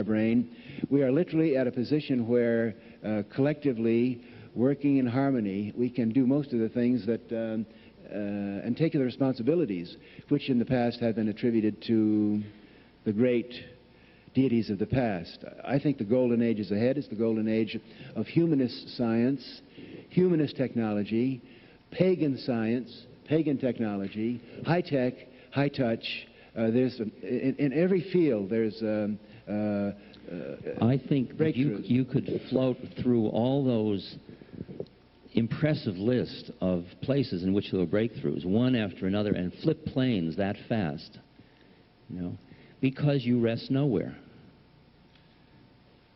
brain, we are literally at a position where collectively, working in harmony, we can do most of the things that, and take the responsibilities, which in the past have been attributed to the great deities of the past. I think the golden age is ahead. It's the golden age of humanist science, humanist technology, pagan science, pagan technology, high-tech, high-touch. In every field, there's I think that you could float through all those impressive list of places in which there were breakthroughs, one after another, and flip planes that fast, you know, because you rest nowhere.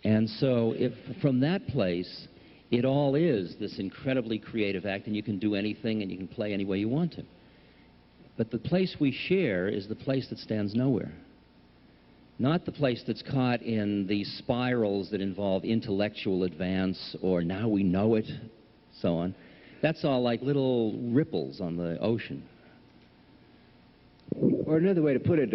And so if from that place, it all is this incredibly creative act, and you can do anything and you can play any way you want to. But the place we share is the place that stands nowhere. Not the place that's caught in these spirals that involve intellectual advance or now we know it, so on. That's all like little ripples on the ocean. Or another way to put it,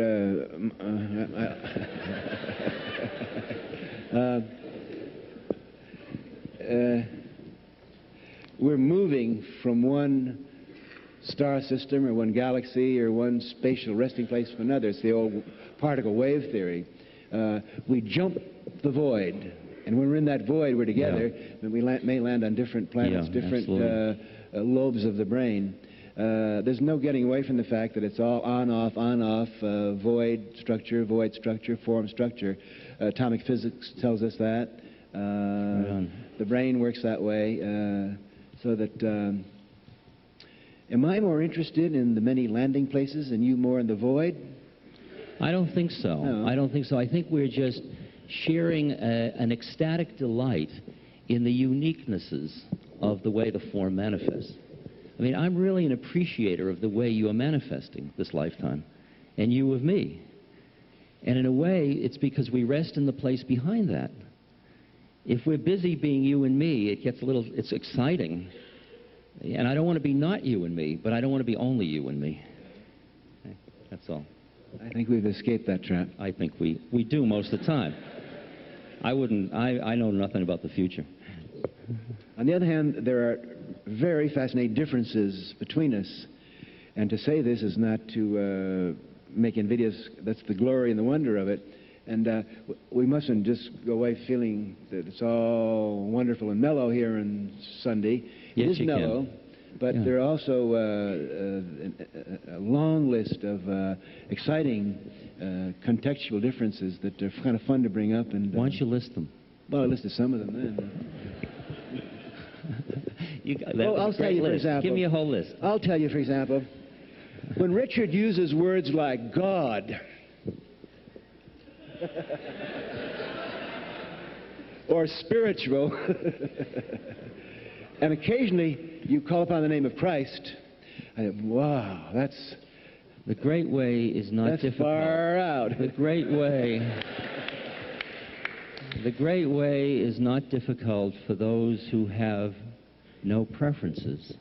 we're moving from one star system or one galaxy or one spatial resting place to another. It's the old particle wave theory. We jump the void, and when we're in that void, we're together, and we may land on different planets, different lobes of the brain. There's no getting away from the fact that it's all on-off, void structure, form structure. Atomic physics tells us that. The brain works that way, so that... am I more interested in the many landing places and you more in the void? I don't think so. No. I don't think so. I think we're just sharing an ecstatic delight in the uniquenesses of the way the form manifests. I mean, I'm really an appreciator of the way you are manifesting this lifetime, and you of me. And in a way, it's because we rest in the place behind that. If we're busy being you and me, it gets a little, it's exciting. And I don't want to be not you and me, but I don't want to be only you and me. Okay, that's all. I think we've escaped that trap. I think we do most of the time. I know nothing about the future. On the other hand, there are very fascinating differences between us. And to say this is not to make invidious, that's the glory and the wonder of it. And we mustn't just go away feeling that it's all wonderful and mellow here on Sunday. Yes, it is mellow, but there are also a long list of exciting contextual differences that are kind of fun to bring up. And why don't you list them? Well, I listed some of them then. I'll tell you, for example. Give me a whole list. I'll tell you, for example, when Richard uses words like God, or spiritual, and occasionally you call upon the name of Christ, wow, that's... The great way is not difficult. Far out. The great way is not difficult for those who have no preferences.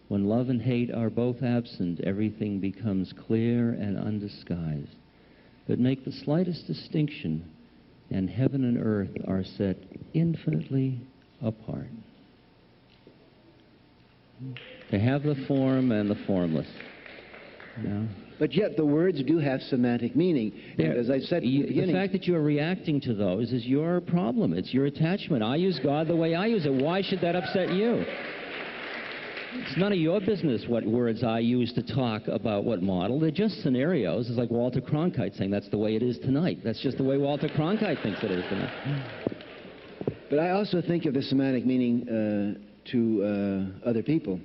When love and hate are both absent, everything becomes clear and undisguised. But make the slightest distinction, and heaven and earth are set infinitely apart. To have the form and the formless. You know? But yet the words do have semantic meaning. And as I said at the beginning, the fact that you're reacting to those is your problem. It's your attachment. I use God the way I use it. Why should that upset you? It's none of your business what words I use to talk about what model. They're just scenarios. It's like Walter Cronkite saying that's the way it is tonight. That's just the way Walter Cronkite thinks it is tonight. But I also think of the semantic meaning to other people.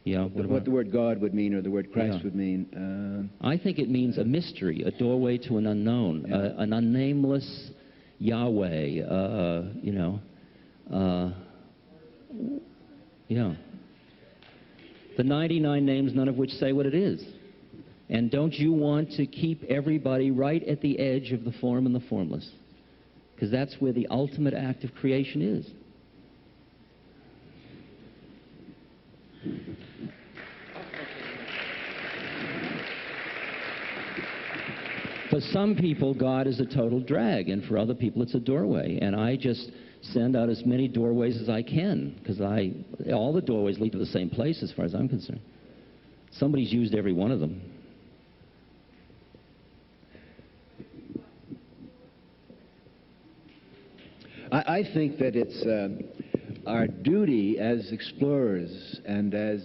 Yeah, what the word God would mean or the word Christ would mean. I think it means a mystery, a doorway to an unknown, an unnameless Yahweh, you know. The 99 names, none of which say what it is. And don't you want to keep everybody right at the edge of the form and the formless? Because that's where the ultimate act of creation is. For some people, God is a total drag, and for other people, it's a doorway. And I just send out as many doorways as I can, because all the doorways lead to the same place as far as I'm concerned. Somebody's used every one of them. I think that it's our duty as explorers and as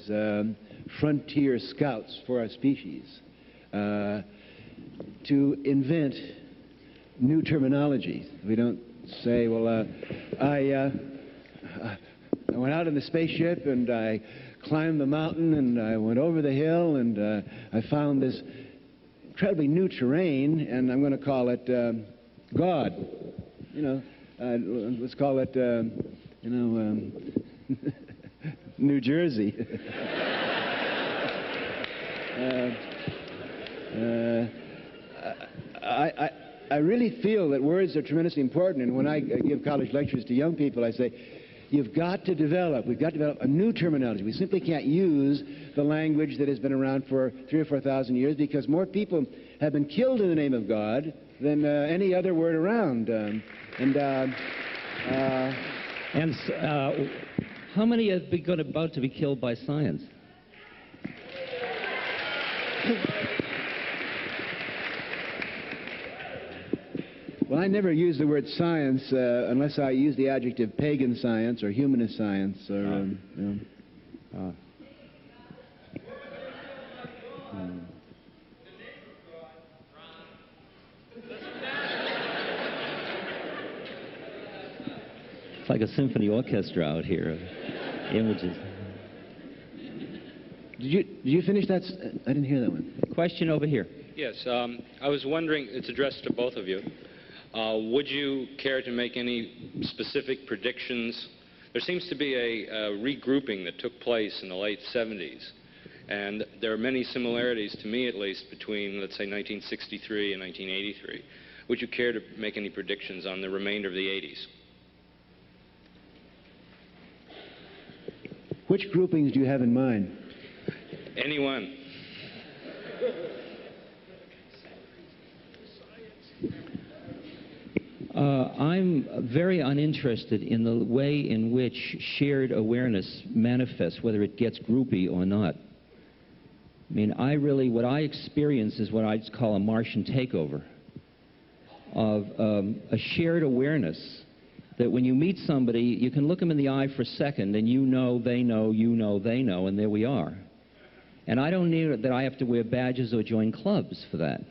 frontier scouts for our species to invent new terminology. We don't say, well, I went out in the spaceship and I climbed the mountain and I went over the hill and I found this incredibly new terrain, and I'm going to call it God. You know, let's call it, New Jersey. I really feel that words are tremendously important, and when I give college lectures to young people, I say, we've got to develop a new terminology. We simply can't use the language that has been around for 3,000 or 4,000 years, because more people have been killed in the name of God than any other word around. How many have been about to be killed by science? Well, I never use the word science unless I use the adjective pagan science or humanist science or. It's like a symphony orchestra out here of images. Did you finish that? I didn't hear that one. Question over here. Yes, I was wondering, it's addressed to both of you. Would you care to make any specific predictions? There seems to be a regrouping that took place in the late 70s, and there are many similarities, to me at least, between, let's say, 1963 and 1983. Would you care to make any predictions on the remainder of the 80s? Which groupings do you have in mind? Anyone. I'm very uninterested in the way in which shared awareness manifests, whether it gets groupy or not. I mean, what I experience is what I'd call a Martian takeover of a shared awareness that when you meet somebody, you can look them in the eye for a second, and you know, they know, you know, they know, and there we are. And I don't need that I have to wear badges or join clubs for that.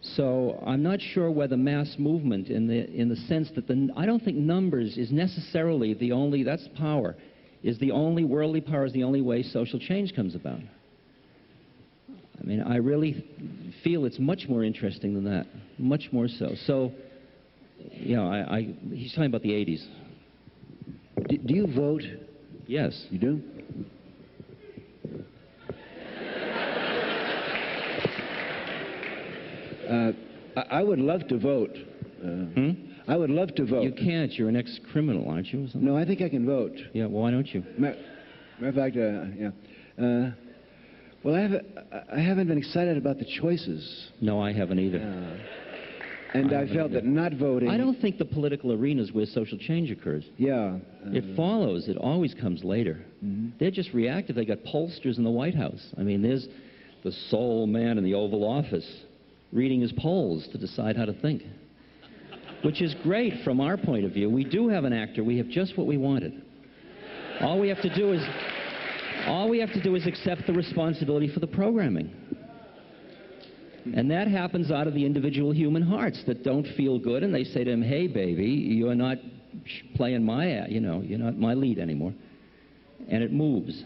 So I'm not sure whether mass movement, in the sense that I don't think numbers is necessarily the only, that's power, is the only, worldly power is the only way social change comes about. I mean, I really feel it's much more interesting than that, much more so. So, you know, he's talking about the 80s. Do you vote? Yes. You do? I would love to vote. I would love to vote. You can't. You're an ex-criminal, aren't you? Or something? No, I think I can vote. Yeah, well, why don't you? Matter of fact, yeah. Well, I haven't been excited about the choices. No, I haven't either. And I felt that not voting... I don't think the political arena is where social change occurs. Yeah. It follows. It always comes later. They're just reactive. They got pollsters in the White House. I mean, there's the sole man in the Oval Office reading his polls to decide how to think, which is great from our point of view. We do have an actor. We have just what we wanted. All we have to do is accept the responsibility for the programming. And that happens out of the individual human hearts that don't feel good, and they say to him, hey, baby, you're not playing my, you're not my lead anymore. And it moves.